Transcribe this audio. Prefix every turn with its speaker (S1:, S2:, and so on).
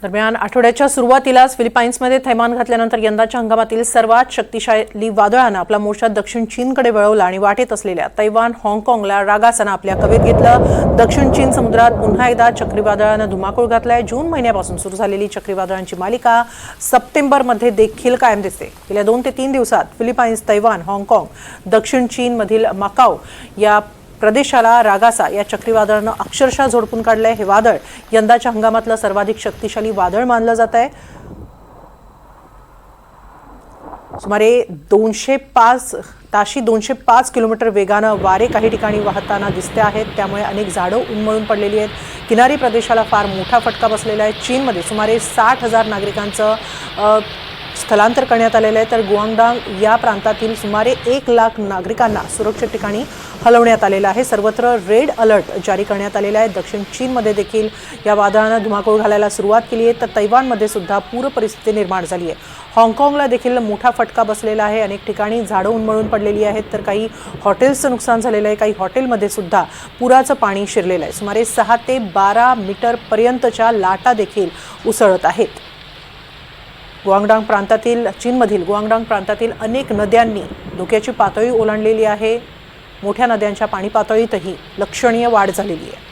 S1: दरम्यान आठवड्याच्या सुरुवातीलाच फिलिपाईन्समध्ये थैमान घातल्यानंतर यंदाच्या हंगामातील सर्वात शक्तिशाली वादळानं आपला मोर्चा दक्षिण चीनकडे वळवला आणि वाटेत असलेल्या तैवान हाँगकाँगला रागासानं आपल्या कवेत घेतलं। दक्षिण चीन समुद्रात पुन्हा एकदा चक्रीवादळानं धुमाकूळ घातलाय। जून महिन्यापासून सुरू झालेली चक्रीवादळांची मालिका सप्टेंबरमध्ये देखील कायम दिसते। गेल्या 2 ते 3 दिवसात फिलिपाईन्स, तैवान, हाँगकाँग, दक्षिण चीनमधील माकाओ या प्रदेशाला रागासा या चक्रीवादळानं अक्षरशः झोडपून काढलंय। हे वादळ यंदाच्या हंगामातलं सर्वाधिक शक्तिशाली वादळ मानलं जात आहे। सुमारे 205 किलोमीटर वेगानं वारे काही ठिकाणी वाहताना दिसते आहेत, त्यामुळे अनेक झाडं उन्मळून पडलेली आहेत। किनारी प्रदेशाला फार मोठा फटका बसलेला आहे। चीनमध्ये सुमारे 60,000 नागरिकांचं स्थलांतर करण्यात आलेलं आहे, तर गुआंगडांग या प्रांतातील सुमारे 1 लाख नागरिकांना सुरक्षित ठिकाणी हलवण्यात आलेलं आहे। सर्वत्र रेड अलर्ट जारी करण्यात आलेला आहे। दक्षिण चीनमध्ये देखील या वादळानं धुमाकूळ घालायला सुरुवात केली आहे, तर तैवानमध्ये सुद्धा पूर परिस्थिती निर्माण झाली आहे। हाँगकाँगला देखील मोठा फटका बसलेला आहे। अनेक ठिकाणी झाडं उन्मळून पडलेली आहेत, तर काही हॉटेल्सचं नुकसान झालेलं आहे। काही हॉटेलमध्ये सुद्धा पुराचं पाणी शिरलेलं आहे। सुमारे 6 ते 12 मीटरपर्यंतच्या लाटा देखील उसळत आहेत। गुआंगडांग प्रांतातील चीनमधील गुआंगडांग प्रांतातील अनेक नद्यांनी धोक्याची पातळी ओलांडलेली आहे। मोठ्या नद्यांच्या पाणी पातळीतही लक्षणीय वाढ झालेली आहे।